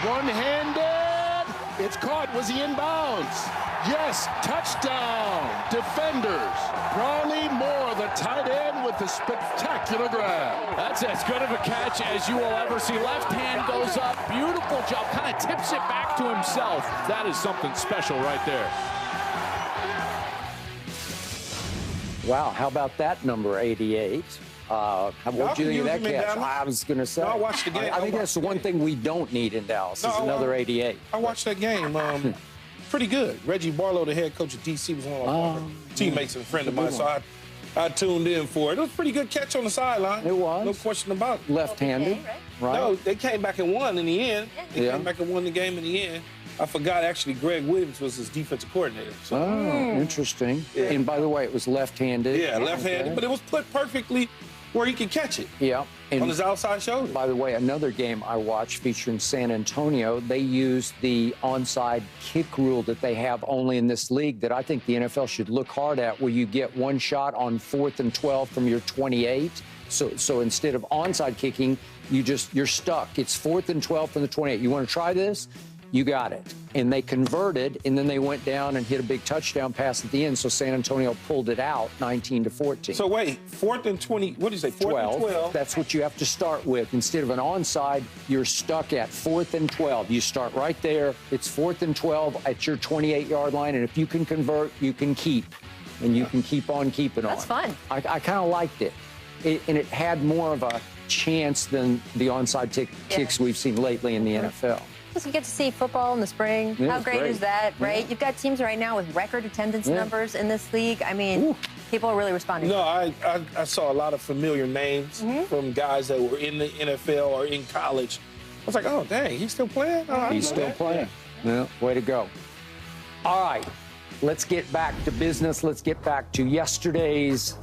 One-handed. It's caught. Was he in bounds? Yes, touchdown. Defenders. Brawley Moore, the tight end, with the spectacular grab. That's as good of a catch as you will ever see. Left hand goes up. Beautiful job. Kind of tips it back to himself. That is something special right there. Wow, how about that number 88? What do you think of that catch? I was going to say. No, I watched the game. I think that's the one thing we don't need in Dallas is another 88. I watched that game. Pretty good. Reggie Barlow, the head coach of D.C., was one of my teammates and a friend of mine, so I tuned in for it. It was a pretty good catch on the sideline. It was. No question about it. Left-handed, right? No, they came back and won in the end. They came back and won the game in the end. I forgot, actually, Greg Williams was his defensive coordinator. So. Interesting. Yeah. And by the way, it was left-handed. Yeah, left-handed, but it was put perfectly where he could catch it. Yeah. And on his outside shoulder. By the way, another game I watched featuring San Antonio, they used the onside kick rule that they have only in this league that I think the NFL should look hard at, where you get one shot on 4th and 12 from your 28. So instead of onside kicking, you're stuck. It's 4th and 12 from the 28. You want to try this? You got it. And they converted, and then they went down and hit a big touchdown pass at the end, so San Antonio pulled it out 19-14. So wait, 4th and 20, what did you say, 4th and 12? That's what you have to start with. Instead of an onside, you're stuck at 4th and 12. You start right there. It's 4th and 12 at your 28-yard line, and if you can convert, you can keep. And you can keep on keeping on. That's fun. I kind of liked it. And it had more of a chance than the onside kicks we've seen lately in the NFL. You get to see football in the spring. Yeah, how great is that, right? Yeah. You've got teams right now with record attendance numbers in this league. I mean, people are really responding. No, I saw a lot of familiar names from guys that were in the NFL or in college. I was like, oh, dang, he's still playing? Oh, he's still playing. Yeah, way to go. All right, let's get back to business. Let's get back to yesterday's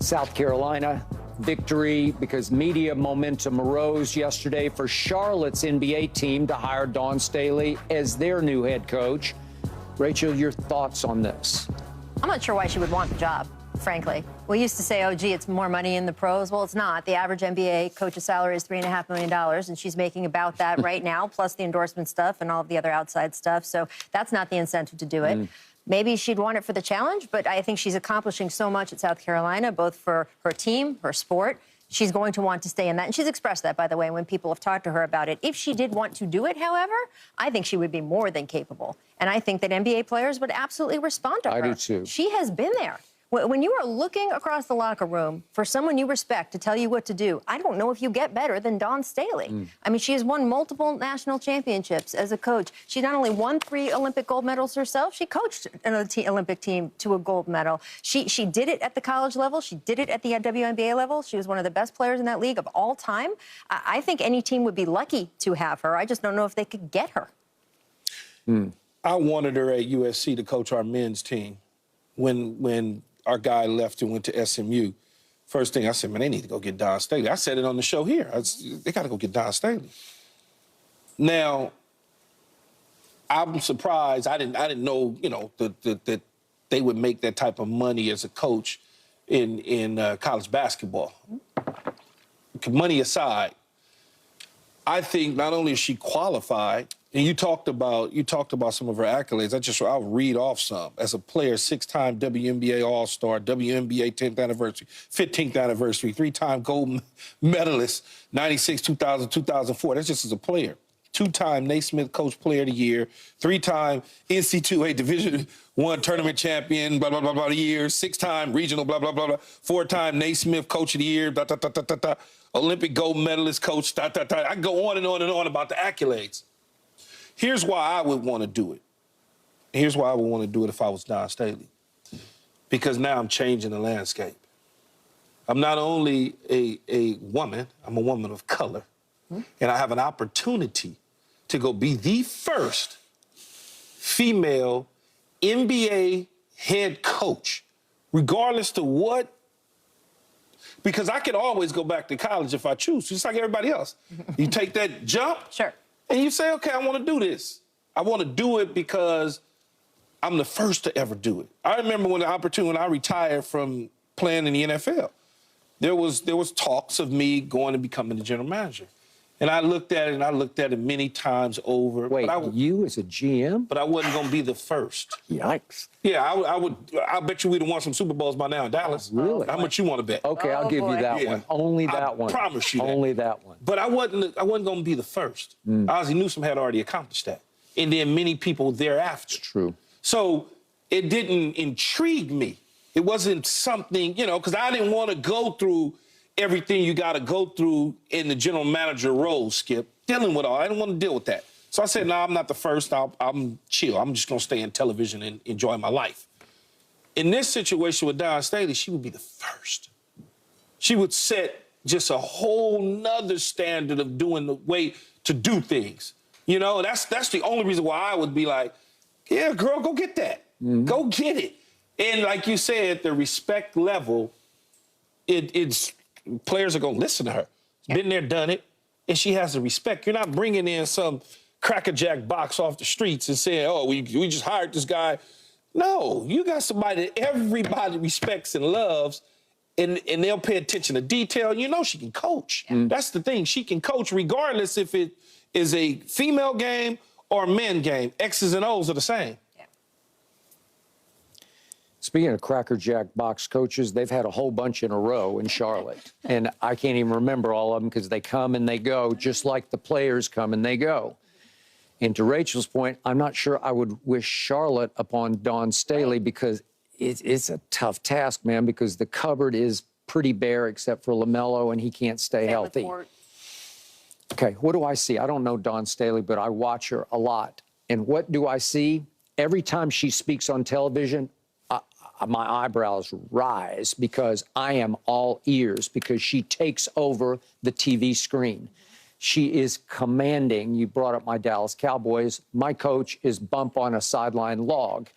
South Carolina victory, because media momentum arose yesterday for Charlotte's NBA team to hire Dawn Staley as their new head coach. Rachel, your thoughts on this? I'm not sure why she would want the job, frankly. We used to say, oh, gee, it's more money in the pros. Well, it's not. The average NBA coach's salary is $3.5 million, and she's making about that right now, plus the endorsement stuff and all of the other outside stuff. So that's not the incentive to do it. Maybe she'd want it for the challenge, but I think she's accomplishing so much at South Carolina, both for her team, her sport. She's going to want to stay in that. And she's expressed that, by the way, when people have talked to her about it. If she did want to do it, however, I think she would be more than capable. And I think that NBA players would absolutely respond to her. I do, too. She has been there. When you are looking across the locker room for someone you respect to tell you what to do, I don't know if you get better than Dawn Staley. I mean, she has won multiple national championships as a coach. She not only won 3 Olympic gold medals herself, she coached an Olympic team to a gold medal. She did it at the college level. She did it at the WNBA level. She was one of the best players in that league of all time. I think any team would be lucky to have her. I just don't know if they could get her. I wanted her at USC to coach our men's team. When our guy left and went to SMU, first thing I said, man, they need to go get Dawn Staley. I said it on the show here. They got to go get Dawn Staley. Now, I'm surprised. I didn't know, you know, that they would make that type of money as a coach in college basketball. Money aside, I think not only is she qualified, and you talked about some of her accolades. I'll read off some. As a player, 6-time WNBA All-Star, WNBA 10th anniversary, 15th anniversary, 3-time gold medalist, 96, 2000, 2004. That's just as a player. 2-time Naismith Coach Player of the Year, 3-time NC2A Division I tournament champion, blah, blah, blah, blah, year, 6-time regional, blah, blah, blah, blah, 4-time Naismith Coach of the Year, da, da, da, da, da, da, Olympic gold medalist coach, da, da, da. I can go on and on and on about the accolades. Here's why I would want to do it. Here's why I would want to do it if I was Dawn Staley. Because now I'm changing the landscape. I'm not only a woman, I'm a woman of color. And I have an opportunity to go be the first female NBA head coach, regardless to what. Because I could always go back to college if I choose, just like everybody else. You take that jump. Sure. And you say, okay, I want to do this. I want to do it because I'm the first to ever do it. I remember when I retired from playing in the NFL, there was talks of me going and becoming the general manager. And I looked at it many times over. Wait, you as a GM? But I wasn't going to be the first. Yikes. Yeah, I bet you we'd have won some Super Bowls by now in Dallas. Really? How much you want to bet? Okay, I'll give you that one. Only that one. I promise you that. Only that one. But I wasn't going to be the first. Ozzie Newsome had already accomplished that. And then many people thereafter. It's true. So it didn't intrigue me. It wasn't something, because I didn't want to go through everything you got to go through in the general manager role, Skip, dealing with all. I didn't want to deal with that. So I said, no, I'm not the first. I'm chill. I'm just going to stay in television and enjoy my life. In this situation with Don Staley, she would be the first. She would set just a whole nother standard of doing the way to do things. That's the only reason why I would be like, yeah, girl, go get that. Go get it. And like you said, the respect level, it's players are going to listen to her. Been there, done it. And she has the respect. You're not bringing in some crackerjack box off the streets and saying, oh, we just hired this guy. No, you got somebody that everybody respects and loves, and they'll pay attention to detail. She can coach. That's the thing. She can coach regardless if it is a female game or a men game. X's and O's are the same. Speaking of crackerjack box coaches, they've had a whole bunch in a row in Charlotte. And I can't even remember all of them because they come and they go, just like the players come and they go. And to Rachel's point, I'm not sure I would wish Charlotte upon Dawn Staley because it's a tough task, man, because the cupboard is pretty bare except for LaMelo, and he can't stay healthy. Okay, what do I see? I don't know Dawn Staley, but I watch her a lot. And what do I see? Every time she speaks on television, my eyebrows rise because I am all ears because she takes over the TV screen. She is commanding. You brought up my Dallas Cowboys. My coach is bump on a sideline log.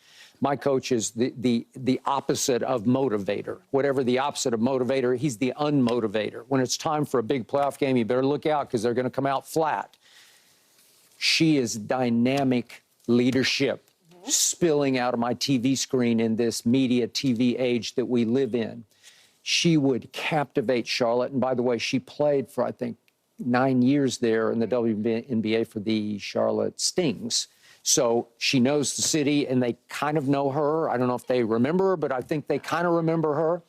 My coach is the opposite of motivator. Whatever the opposite of motivator, he's the unmotivator. When it's time for a big playoff game, you better look out because they're going to come out flat. She is dynamic leadership spilling out of my TV screen in this media TV age that we live in. She would captivate Charlotte. And by the way, she played for, I think, 9 years there in the WNBA for the Charlotte Stings. So she knows the city, and they kind of know her. I don't know if they remember her, but I think they kind of remember her.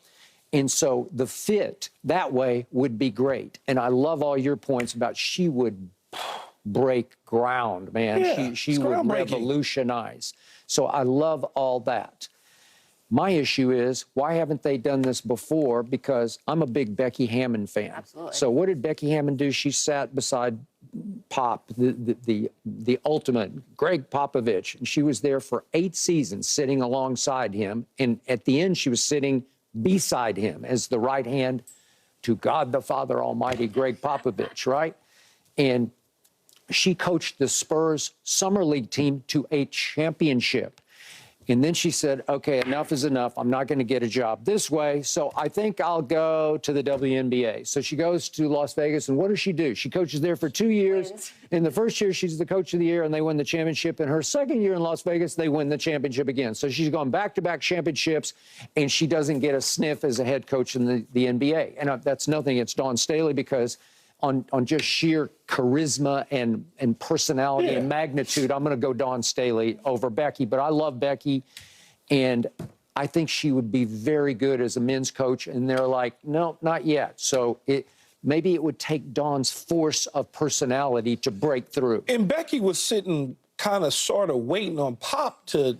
And so the fit that way would be great. And I love all your points about she would break ground, man. Yeah, she would revolutionize. So I love all that. My issue is, why haven't they done this before? Because I'm a big Becky Hammon fan. Absolutely. So what did Becky Hammon do? She sat beside Pop, the ultimate, Greg Popovich, and she was there for 8 seasons sitting alongside him. And at the end, she was sitting beside him as the right hand to God the Father Almighty, Greg Popovich, right? And she coached the Spurs Summer League team to a championship. And then she said, okay, enough is enough. I'm not going to get a job this way, so I think I'll go to the WNBA. So she goes to Las Vegas, and what does she do? She coaches there for 2 years. In the first year, she's the coach of the year, and they win the championship. In her second year in Las Vegas, they win the championship again. So she's gone back-to-back championships, and she doesn't get a sniff as a head coach in the NBA. And that's nothing against Dawn Staley because on just sheer charisma and personality and magnitude, I'm going to go Dawn Staley over Becky. But I love Becky, and I think she would be very good as a men's coach. And they're like, no, not yet. So maybe it would take Dawn's force of personality to break through. And Becky was sitting kind of sort of waiting on Pop to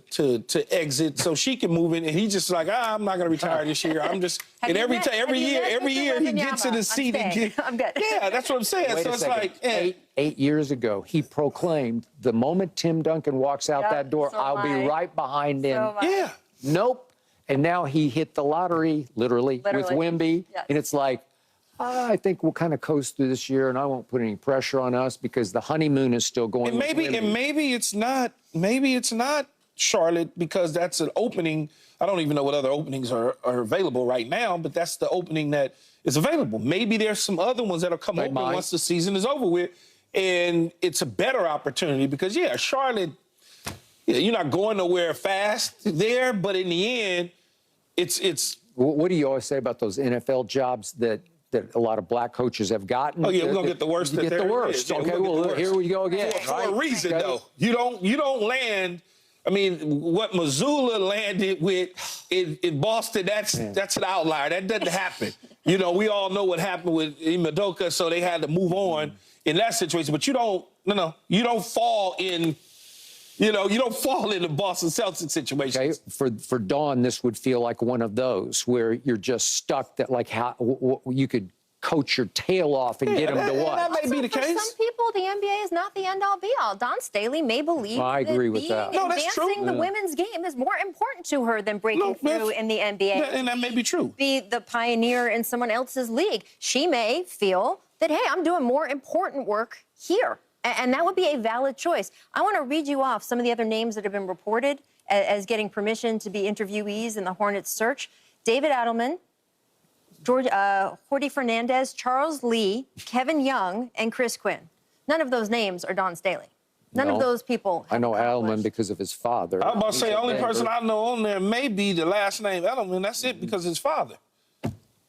exit so she can move in, and he's just like, I'm not going to retire this year. I'm just and every year he gets in his seat and I'm good. Yeah, that's what I'm saying. Wait so a it's second. like eight years ago, he proclaimed, the moment Tim Duncan walks out that door, I'll be right behind him. yeah. Nope. And now he hit the lottery, literally. With Wemby. Yes. And it's like, I think we'll kind of coast through this year, and I won't put any pressure on us because the honeymoon is still going. And maybe it's not Charlotte because that's an opening. I don't even know what other openings are available right now, but that's the opening that is available. Maybe there's some other ones that'll come open once the season is over with, and it's a better opportunity because Charlotte, you're not going nowhere fast there, but in the end, it's. What do you always say about those NFL jobs that that a lot of black coaches have gotten. Oh yeah, we're gonna get the worst. You get the worst. Yeah, Okay, well here we go again. For a reason, though. You don't land. I mean, what Missoula landed with in Boston, that's an outlier. That doesn't happen. You know, we all know what happened with Imadoka, so they had to move on in that situation. But you don't fall in. You don't fall in the Boston Celtics situation. Okay. For Dawn, this would feel like one of those where you're just stuck that like how you could coach your tail off and get them to what? That may be the case. For some people, the NBA is not the end-all, be-all. Dawn Staley may believe I agree with that. No, that's true. advancing the women's game is more important to her than breaking through in the NBA. And that may be true. Be the pioneer in someone else's league. She may feel that, hey, I'm doing more important work here. And that would be a valid choice. I want to read you off some of the other names that have been reported as getting permission to be interviewees in the Hornets search. David Adelman, Jordi Fernandez, Charles Lee, Kevin Young, and Chris Quinn. None of those names are Dawn Staley. None of those people have I know accomplished. Adelman because of his father. I was about to say, the only person I know on there may be the last name Edelman. That's it, because his father.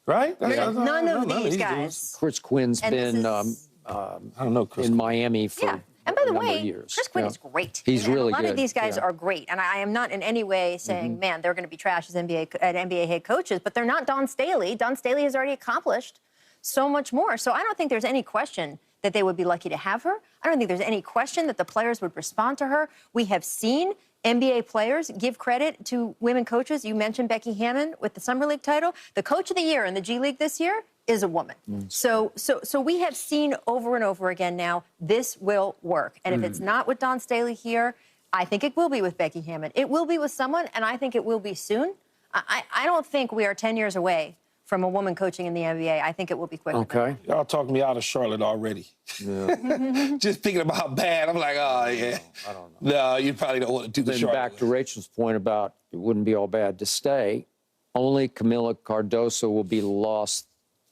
Right? None of these guys. Chris Quinn's been I don't know, Chris. in Miami for And by the a number way, of years. Chris Quinn is great. He's and really a lot good. of these guys are great. And I am not in any way saying, man, they're going to be trash as NBA head coaches, but they're not Dawn Staley. Dawn Staley has already accomplished so much more. So I don't think there's any question that they would be lucky to have her. I don't think there's any question that the players would respond to her. We have seen NBA players give credit to women coaches. You mentioned Becky Hammon with the Summer League title. The coach of the year in the G League this year is a woman. So we have seen over and over again now, this will work. And if it's not with Dawn Staley here, I think it will be with Becky Hammon. It will be with someone, and I think it will be soon. I don't think we are 10 years away from a woman coaching in the NBA. I think it will be quicker. Okay. Y'all talking me out of Charlotte already. Yeah. Just thinking about how bad. I'm like, oh, yeah. I don't know. No, you probably don't want to do the Then Charlotte. back to Rachel's point about it wouldn't be all bad to stay. Only Camila Cardoso will be lost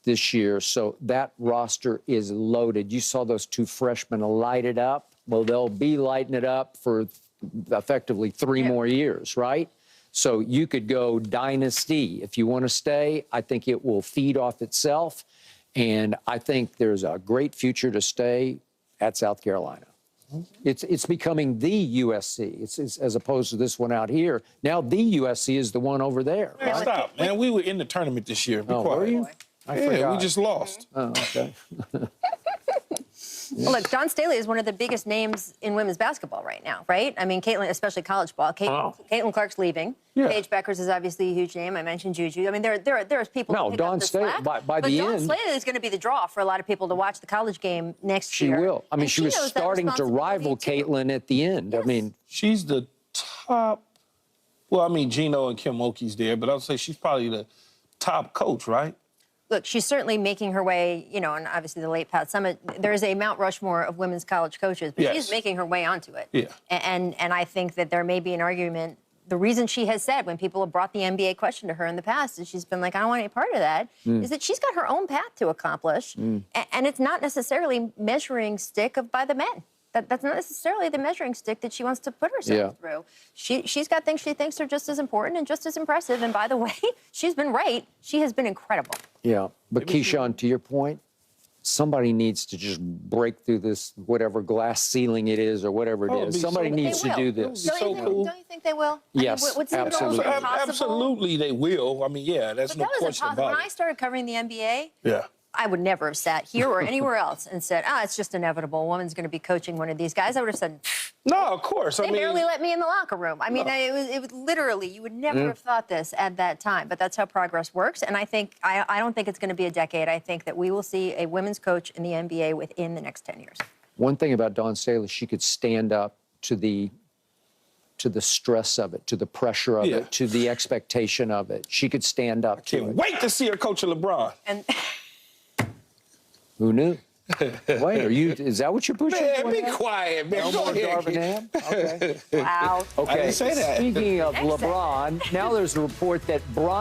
this year, so that roster is loaded. You saw those two freshmen light it up. Well, they'll be lighting it up for effectively 3 more years, right? So you could go dynasty. If you want to stay, I think it will feed off itself, and I think there's a great future to stay at South Carolina. It's becoming the USC. It's as opposed to this one out here. Now the USC is the one over there. Man, stop, man. We were in the tournament this year. Be quiet. Were you? I Yeah, forgot. we just lost. Oh, okay. Well, look, Dawn Staley is one of the biggest names in women's basketball right now, right? I mean, Caitlin, especially college ball. Caitlin Clark's leaving. Yeah. Paige Beckers is obviously a huge name. I mentioned Juju. I mean, there's people who pick Dawn up the Staley, slack. by but the Dawn end- Staley is going to be the draw for a lot of people to watch the college game next She year. will. I mean, And she was knows that starting to rival responsibility, too. Caitlin at the end. I mean, She's the top. Well, I mean, Gino and Kim Mulkey's there, but I'll say she's probably the top coach, right? Look, she's certainly making her way, and obviously the late Pat Summitt. There is a Mount Rushmore of women's college coaches, but she's making her way onto it. Yeah. And I think that there may be an argument. The reason she has said when people have brought the NBA question to her in the past is she's been like, I don't want any part of that, is that she's got her own path to accomplish. And it's not necessarily measuring stick by the men. That's not necessarily the measuring stick that she wants to put herself through. She's got things she thinks are just as important and just as impressive. And by the way, she's been right. She has been incredible. yeah. But Keyshawn, to your point, somebody needs to just break through this whatever glass ceiling it is or whatever it is. Somebody needs to do this. Don't you think they will? Yes, I mean, what's absolutely. Absolutely, they will. I mean, yeah, that's But no that was question impossible. about When I it. started covering the NBA, Yeah. I would never have sat here or anywhere else and said, it's just inevitable. A woman's going to be coaching one of these guys. I would have said, No, of course. they barely let me in the locker room. I mean, it was literally, you would never have thought this at that time. But that's how progress works. And I don't think it's going to be a decade. I think that we will see a women's coach in the NBA within the next 10 years. One thing about Dawn Staley, she could stand up to the stress of it, to the pressure of it, to the expectation of it. She could stand up to Can't it. wait to see her coach LeBron. And Who knew? Wait, is that what you're pushing? Man, be quiet, man. No Go more ahead, Darvin kid. Ham? Okay. wow. Okay. I didn't say that. Speaking of Next LeBron, now there's a report that Brian